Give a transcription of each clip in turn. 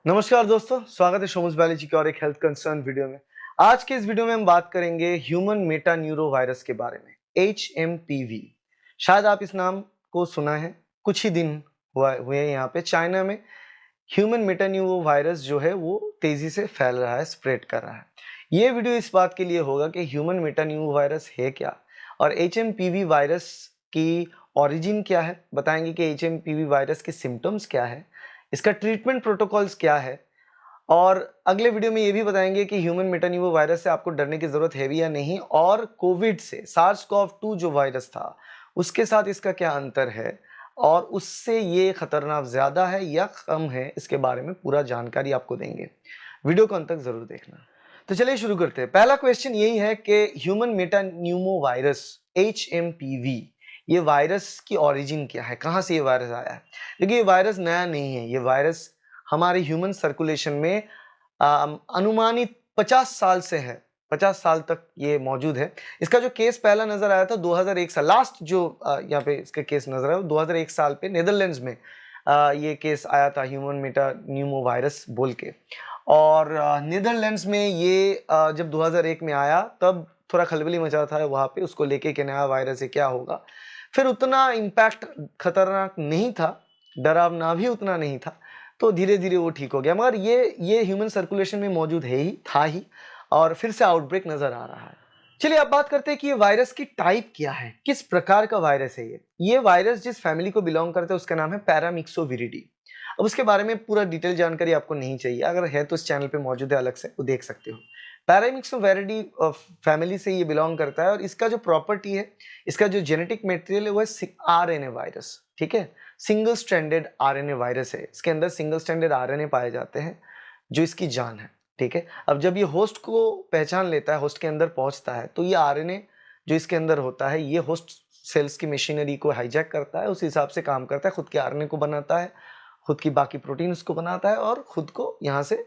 नमस्कार दोस्तों, स्वागत है शोमुस बायोलॉजी की और एक हेल्थ कंसर्न वीडियो में। आज के इस वीडियो में हम बात करेंगे ह्यूमन मेटा न्यूरो वायरस के बारे में, HMPV। शायद आप इस नाम को सुना है। कुछ ही दिन हुए यहाँ पे चाइना में ह्यूमन मेटा न्यूरो वायरस जो है वो तेजी से फैल रहा है, स्प्रेड कर रहा है। ये वीडियो इस बात के लिए होगा कि ह्यूमन मेटा न्यूरो वायरस है क्या और HMPV वायरस की ओरिजिन क्या है, बताएंगे कि HMPV वायरस के सिम्टम्स क्या है, इसका ट्रीटमेंट प्रोटोकॉल्स क्या है, और अगले वीडियो में ये भी बताएंगे कि ह्यूमन मेटान्यूवो वायरस से आपको डरने की जरूरत है भी या नहीं, और कोविड से सार्स कॉव 2 जो वायरस था उसके साथ इसका क्या अंतर है और उससे ये खतरनाक ज्यादा है या कम है, इसके बारे में पूरा जानकारी आपको देंगे। वीडियो को अंत तक जरूर देखना। तो चलिए शुरू करते हैं। पहला क्वेश्चन यही है कि ह्यूमन मेटान्यूमो वायरस HMPV, ये वायरस की ओरिजिन क्या है, कहां से ये वायरस आया है। देखिए ये वायरस नया नहीं है, ये वायरस हमारे ह्यूमन सर्कुलेशन में अनुमानित 50 साल से है, 50 साल तक ये मौजूद है। इसका जो केस पहला नजर आया था 2001 साल, लास्ट जो यहाँ पे इसका केस नजर आया 2001 साल पे नीदरलैंड्स में ये केस आया था ह्यूमन मेटा न्यूमो वायरस बोल के। और नीदरलैंड्स में ये जब 2001 में आया तब थोड़ा खलबली मचा था वहां पे, उसको लेके कि नया वायरस है क्या होगा। फिर उतना इम्पैक्ट खतरनाक नहीं था, डरावना भी उतना नहीं था, तो धीरे धीरे वो ठीक हो गया। मगर ये ह्यूमन सर्कुलेशन में मौजूद है ही, था ही, और फिर से आउटब्रेक नजर आ रहा है। चलिए अब बात करते हैं कि ये वायरस की टाइप क्या है, किस प्रकार का वायरस है ये वायरस जिस फैमिली को बिलोंग करता है उसका नाम है पैरामिक्सोविरिडी। अब उसके बारे में पूरा डिटेल जानकारी आपको नहीं चाहिए, अगर है तो इस चैनल पे मौजूद है, अलग से वो देख सकते हो। पैरामिक्सोविरिडी फैमिली से ये बिलोंग करता है और इसका जो प्रॉपर्टी है, इसका जो जेनेटिक मटेरियल है वो है RNA वायरस। ठीक है, सिंगल स्ट्रैंडेड RNA वायरस है, इसके अंदर सिंगल स्ट्रैंडेड RNA पाए जाते हैं जो इसकी जान है। ठीक है, अब जब ये होस्ट को पहचान लेता है, होस्ट के अंदर पहुंचता है, तो ये RNA जो इसके अंदर होता है ये होस्ट सेल्स की मशीनरी को हाईजैक करता है, उस हिसाब से काम करता है, खुद के RNA को बनाता है, खुद की बाकी प्रोटीन्स को बनाता है और खुद को यहाँ से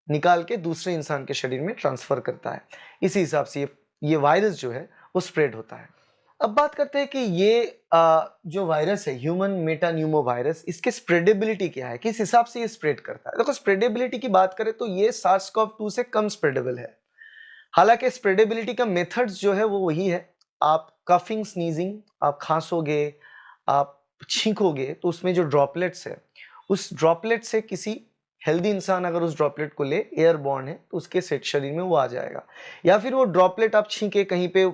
निकाल के दूसरे इंसान के शरीर में ट्रांसफर करता है। इसी हिसाब से ये वायरस जो है वो स्प्रेड होता है। अब बात करते हैं कि ये जो वायरस है ह्यूमन मेटान्यूमो वायरस, इसके स्प्रेडेबिलिटी क्या है, किस हिसाब से ये स्प्रेड करता है। देखो स्प्रेडेबिलिटी की बात करें तो ये सार्स कॉव 2 से कम स्प्रेडेबल है। हालांकि स्प्रेडेबिलिटी का मेथड्स जो है वो वही है, आप कफिंग स्नीजिंग, आप खांसोगे, आप छींकोगे तो उसमें जो ड्रॉपलेट्स है, उस ड्रॉपलेट से किसी हेल्दी इंसान अगर उस ड्रॉपलेट को ले, एयरबॉर्न है, तो उसके शरीर में वो आ जाएगा। या फिर वो ड्रॉपलेट आप छींके कहीं पे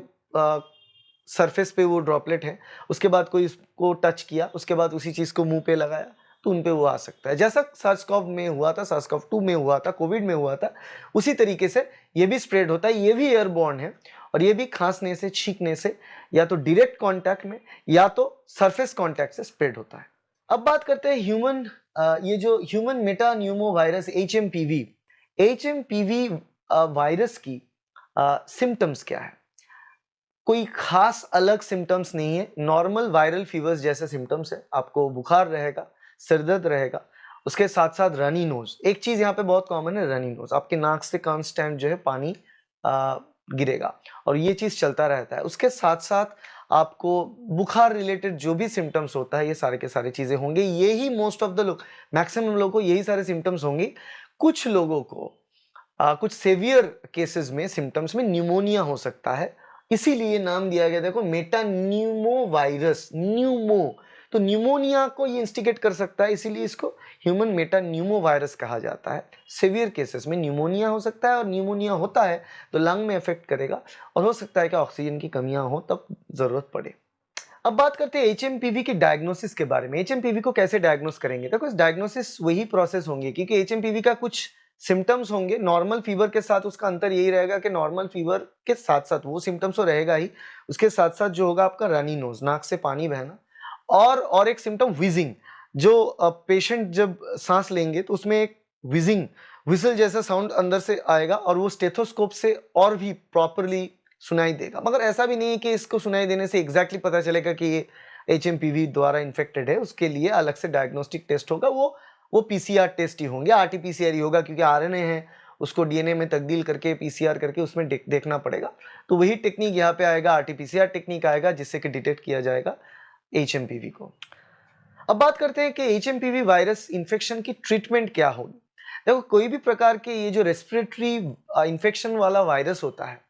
सरफेस पे वो ड्रॉपलेट है, उसके बाद कोई उसको टच किया, उसके बाद उसी चीज को मुंह पे लगाया, तो उन पे वो आ सकता है। जैसा सार्स कॉव में हुआ था, सार्स कॉव 2 में हुआ था, कोविड में हुआ था, उसी तरीके से ये भी स्प्रेड होता है। ये भी एयरबॉर्न है और ये भी खांसने से, छींकने से, या तो डायरेक्ट कांटेक्ट में या तो सरफेस कांटेक्ट से स्प्रेड होता है। अब बात करते हैं ये जो human Meta Numa virus HMPV virus की सिम्टम्स क्या है। कोई खास अलग सिम्टम्स नहीं है, नॉर्मल वायरल फीवर्स जैसे सिम्टम्स है। आपको बुखार रहेगा, सिरदर्द रहेगा, उसके साथ साथ रनी नोज। एक चीज यहाँ पे बहुत कॉमन है, रनी नोज, आपके नाक से कांस्टेंट जो है पानी गिरेगा और ये चीज चलता रहता है। उसके साथ साथ आपको बुखार रिलेटेड जो भी सिम्टम्स होता है ये सारे के सारे चीजें होंगे। यही मोस्ट ऑफ द लोग, मैक्सिमम लोगों को यही सारे सिम्टम्स होंगे। कुछ लोगों को कुछ सेवियर केसेस में सिम्टम्स में न्यूमोनिया हो सकता है, इसीलिए नाम दिया गया। देखो मेटा न्यूमो वायरस, न्यूमो तो न्यूमोनिया को ये इंस्टिगेट कर सकता है, इसीलिए इसको ह्यूमन मेटा न्यूमो वायरस कहा जाता है। सेवियर केसेस में न्यूमोनिया हो सकता है और न्यूमोनिया होता है तो लंग में इफेक्ट करेगा और हो सकता है कि ऑक्सीजन की कमियां हो तब जरूरत पड़े। अब बात करते हैं HMPV की डायग्नोसिस के बारे में। HMPV को कैसे डायग्नोस करेंगे। देखो इस डायग्नोसिस वही प्रोसेस होंगे क्योंकि HMPV का कुछ सिम्टम्स होंगे। नॉर्मल फीवर के साथ उसका अंतर यही रहेगा कि नॉर्मल फीवर के साथ साथ वो सिम्टम्स तो रहेगा ही, उसके साथ साथ जो होगा आपका रनी नोज, नाक से पानी बहना, और एक सिम्टम विजिंग। जो पेशेंट जब सांस लेंगे तो उसमें एक विजिंग, विसल जैसा साउंड अंदर से आएगा और वो स्टेथोस्कोप से और भी प्रॉपरली सुनाई देगा। मगर ऐसा भी नहीं है कि इसको सुनाई देने से एग्जैक्टली पता चलेगा कि ये HMPV द्वारा इन्फेक्टेड है। उसके लिए अलग से डायग्नोस्टिक टेस्ट होगा, वो PCR टेस्ट ही होंगे, RT-PCR ही होगा, क्योंकि RNA है, उसको DNA में तब्दील करके PCR करके उसमें देखना पड़ेगा। तो वही टेक्निक यहाँ पे आएगा, RT-PCR टेक्निक आएगा, जिससे कि डिटेक्ट किया जाएगा HMPV को। अब बात करते हैं कि HMPV वायरस इन्फेक्शन की ट्रीटमेंट क्या होगी। देखो कोई भी प्रकार के ये जो रेस्पिरेटरी इन्फेक्शन वाला वायरस होता है,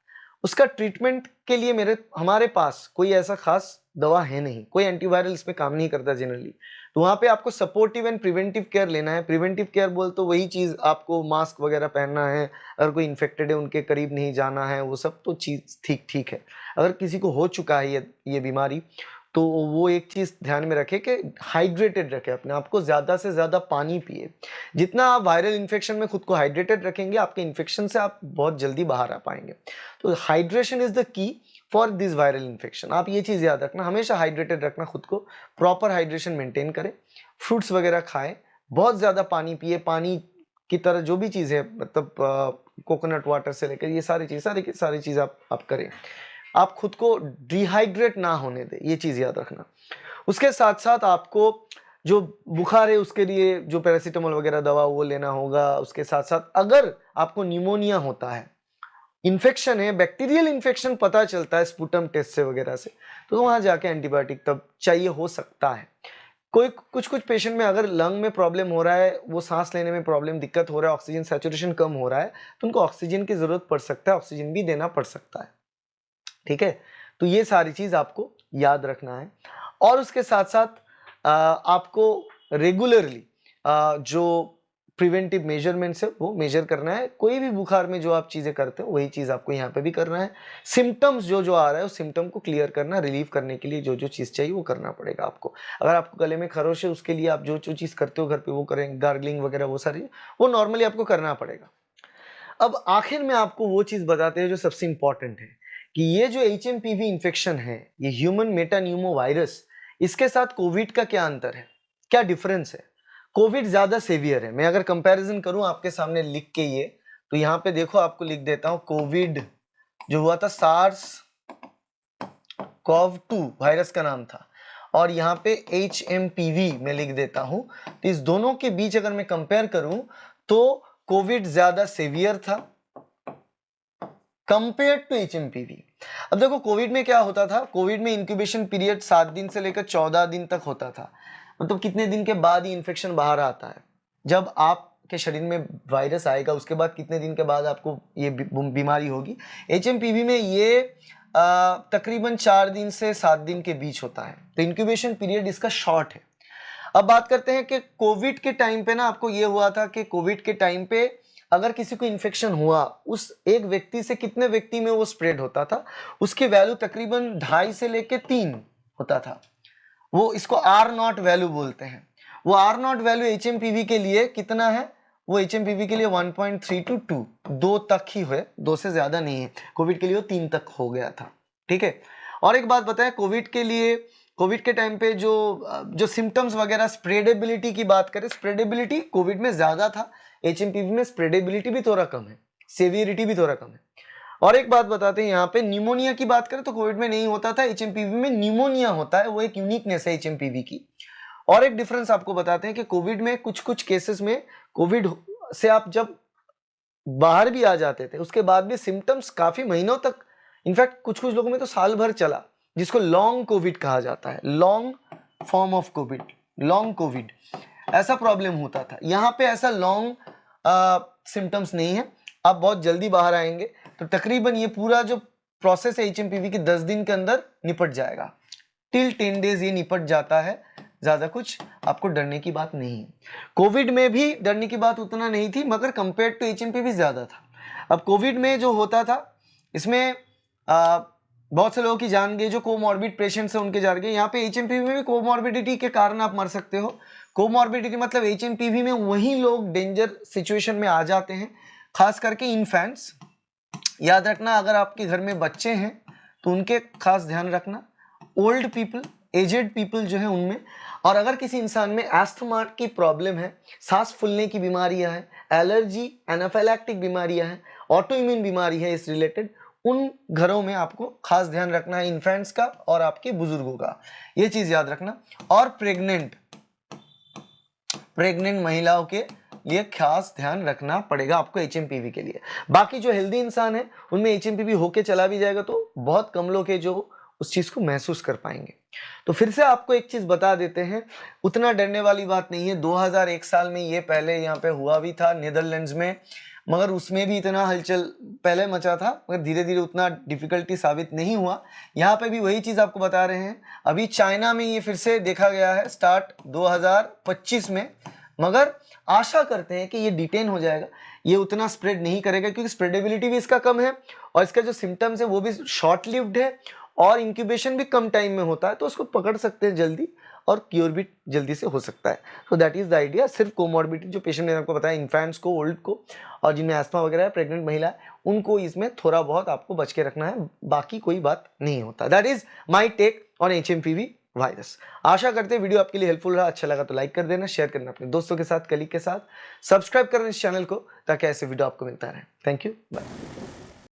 उसका ट्रीटमेंट के लिए हमारे पास कोई ऐसा खास दवा है नहीं, कोई एंटीवायरल इसमें काम नहीं करता जनरली। तो वहाँ पे आपको सपोर्टिव एंड प्रिवेंटिव केयर लेना है। प्रिवेंटिव केयर बोल तो वही चीज़, आपको मास्क वगैरह पहनना है, अगर कोई इन्फेक्टेड है उनके करीब नहीं जाना है, वो सब तो चीज़ ठीक ठीक है। अगर किसी को हो चुका है ये बीमारी, तो वो एक चीज़ ध्यान में रखें कि हाइड्रेटेड रखें अपने आप को, ज़्यादा से ज़्यादा पानी पिए। जितना आप वायरल इन्फेक्शन में खुद को हाइड्रेटेड रखेंगे, आपके इन्फेक्शन से आप बहुत जल्दी बाहर आ पाएंगे। तो hydration is the key for this viral infection. आप ये चीज़ याद रखना, हमेशा हाइड्रेटेड रखना खुद को, प्रॉपर हाइड्रेशन मेंटेन करें, फ्रूट्स वगैरह खाएं, बहुत ज़्यादा पानी पिए। पानी की तरह जो भी चीज़ है, मतलब कोकोनट वाटर से लेकर ये सारी चीज़ आप करें। आप खुद को डिहाइड्रेट ना होने दें, ये चीज़ याद रखना। उसके साथ साथ आपको जो बुखार है उसके लिए जो पैरासीटामोल वगैरह दवा वो लेना होगा। उसके साथ साथ अगर आपको निमोनिया होता है, इन्फेक्शन है, बैक्टीरियल इन्फेक्शन पता चलता है स्पुटम टेस्ट से वगैरह से, तो वहां जाके एंटीबायोटिक तब चाहिए हो सकता है। कुछ पेशेंट में अगर लंग में प्रॉब्लम हो रहा है, वो सांस लेने में प्रॉब्लम दिक्कत हो रहा है, ऑक्सीजन सैचुरेशन कम हो रहा है, तो उनको ऑक्सीजन की जरूरत पड़ सकता है, ऑक्सीजन भी देना पड़ सकता है। ठीक है, तो ये सारी चीज आपको याद रखना है। और उसके साथ साथ आपको रेगुलरली जो प्रिवेंटिव मेजरमेंट्स है वो मेजर करना है। कोई भी बुखार में जो आप चीजें करते हो वही चीज आपको यहाँ पे भी करना है। सिम्टम्स जो आ रहा है उस सिम्टम को क्लियर करना, रिलीव करने के लिए जो चीज चाहिए वो करना पड़ेगा आपको। अगर आपको गले में खरोश है, उसके लिए आप जो चीज करते हो घर पे वो करें, गार्गलिंग वगैरह वो सारी, वो नॉर्मली आपको करना पड़ेगा। अब आखिर में आपको वो चीज बताते हैं जो सबसे इंपॉर्टेंट है, कि ये जो HMPV इन्फेक्शन है, ये ह्यूमन मेटान्यूमो वायरस, इसके साथ कोविड का क्या अंतर है, क्या डिफरेंस है। कोविड ज्यादा सेवियर है। मैं अगर कंपैरिजन करूं आपके सामने लिख के ये, तो यहाँ पे देखो आपको लिख देता हूं, कोविड जो हुआ था सार्स CoV-2 वायरस का नाम था, और यहाँ पे HMPV में लिख देता हूं। तो इस दोनों के बीच अगर मैं कंपेयर करूं तो कोविड ज्यादा सेवियर था कंपेयर टू HMPV। अब देखो कोविड में क्या होता था, कोविड में इंक्यूबेशन पीरियड 7 दिन से लेकर 14 दिन तक होता था। मतलब कितने दिन के बाद ही इन्फेक्शन बाहर आता है। जब आपके शरीर में वायरस आएगा उसके बाद कितने दिन के बाद आपको ये बीमारी होगी। HMPV में ये तकरीबन 4 दिन से 7 दिन के बीच होता है, तो इंक्यूबेशन पीरियड इसका शॉर्ट है। अब बात करते हैं कि कोविड के टाइम पे ना आपको ये हुआ था कि कोविड के टाइम पे अगर किसी को इन्फेक्शन हुआ, उस एक व्यक्ति से कितने व्यक्ति में वो स्प्रेड होता था, उसकी वैल्यू तकरीबन 2.5 से लेके 3 होता था। वो इसको R0 वैल्यू बोलते हैं। वो R0 वैल्यू HMPV के लिए कितना है, वो HMPV के लिए 1.3 to 2, 2 तक ही है, 2 से ज्यादा नहीं है। कोविड के लिए वो 3 तक हो गया था। ठीक है, और एक बात बताएं, कोविड के लिए, कोविड के टाइम पे जो सिम्टम्स वगैरह, स्प्रेडेबिलिटी की बात करें, स्प्रेडेबिलिटी कोविड में ज्यादा था, HMPV में स्प्रेडेबिलिटी भी थोड़ा कम है, सेवियरिटी भी थोड़ा कम है। और एक बात बताते हैं, यहाँ पे निमोनिया की बात करें तो कोविड में नहीं होता था, HMPV में निमोनिया होता है, वो एक यूनिकनेस है HMPV की। और एक डिफरेंस आपको बताते हैं कि कोविड में कुछ केसेस में, कोविड से आप जब बाहर भी आ जाते थे उसके बाद भी सिम्टम्स काफी महीनों तक, इनफैक्ट कुछ लोगों में तो साल भर चला, जिसको लॉन्ग कोविड कहा जाता है, long form of Covid, long Covid, ऐसा प्रॉब्लम होता था। यहाँ पे ऐसा लॉन्ग सिम्टम्स नहीं है, आप बहुत जल्दी बाहर आएंगे। तो तकरीबन ये पूरा जो प्रोसेस है HMPV की 10 दिन के अंदर निपट जाएगा, टिल 10 डेज ये निपट जाता है, ज्यादा कुछ आपको डरने की बात नहीं है। कोविड में भी डरने की बात उतना नहीं थी, मगर कंपेयर टू HMPV ज्यादा था। अब कोविड में जो होता था, इसमें बहुत से लोगों की जान गई, जो कोमॉर्बिड पेशेंट्स हैं उनके जान गए। यहाँ पे HMPV में भी कोमॉर्बिडिटी के कारण आप मर सकते हो। कोमॉर्बिडिटी मतलब HMPV में वही लोग डेंजर सिचुएशन में आ जाते हैं, खास करके इन्फेंट्स। याद रखना, अगर आपके घर में बच्चे हैं तो उनके खास ध्यान रखना, ओल्ड पीपल, एजेड पीपल जो है उनमें, और अगर किसी इंसान में एस्थमा की प्रॉब्लम है, सांस फूलने की बीमारियां हैं, एलर्जी, एनाफिलैक्टिक बीमारियां हैं, ऑटो इम्यून बीमारी है इस रिलेटेड, उन घरों में आपको खास ध्यान रखना है, इन्फेंट्स का और आपके बुजुर्गों का, ये चीज याद रखना। और प्रेग्नेंट महिलाओं के लिए खास ध्यान रखना पड़ेगा आपको HMPV के लिए। बाकी जो हेल्दी इंसान है उनमें HMPV होके चला भी जाएगा, तो बहुत कम लोग हैं जो उस चीज़ को महसूस कर पाएंगे। तो फिर से आपको एक चीज़ बता देते हैं, उतना डरने वाली बात नहीं है। 2001 साल में ये पहले यहाँ पे हुआ भी था नीदरलैंड्स में, मगर उसमें भी इतना हलचल पहले मचा था, मगर धीरे धीरे उतना डिफिकल्टी साबित नहीं हुआ। यहाँ पे भी वही चीज़ आपको बता रहे हैं। अभी चाइना में ये फिर से देखा गया है स्टार्ट 2025 में, मगर आशा करते हैं कि ये डिटेन हो जाएगा, ये उतना स्प्रेड नहीं करेगा, क्योंकि स्प्रेडेबिलिटी भी इसका कम है और इसका जो सिम्टम्स है वो भी शॉर्ट लिव्ड है और इंक्यूबेशन भी कम टाइम में होता है, तो उसको पकड़ सकते हैं जल्दी और क्योर भी जल्दी से हो सकता है। So that is the idea. सिर्फ कोमॉर्बिडिटी जो पेशेंट मैंने आपको बताया, इन्फेंट्स को, ओल्ड को, और जिनमें एस्मा वगैरह है, प्रेग्नेंट महिला है, उनको इसमें थोड़ा बहुत आपको बच के रखना है, बाकी कोई बात नहीं होता। That is my take on HMPV virus. आशा करते हैं वीडियो आपके लिए हेल्पफुल रहा। अच्छा लगा तो लाइक कर देना, शेयर करना अपने दोस्तों के साथ, कलीग के साथ, सब्सक्राइब करना इस चैनल को ताकि ऐसे वीडियो आपको मिलता रहे। Thank you, bye.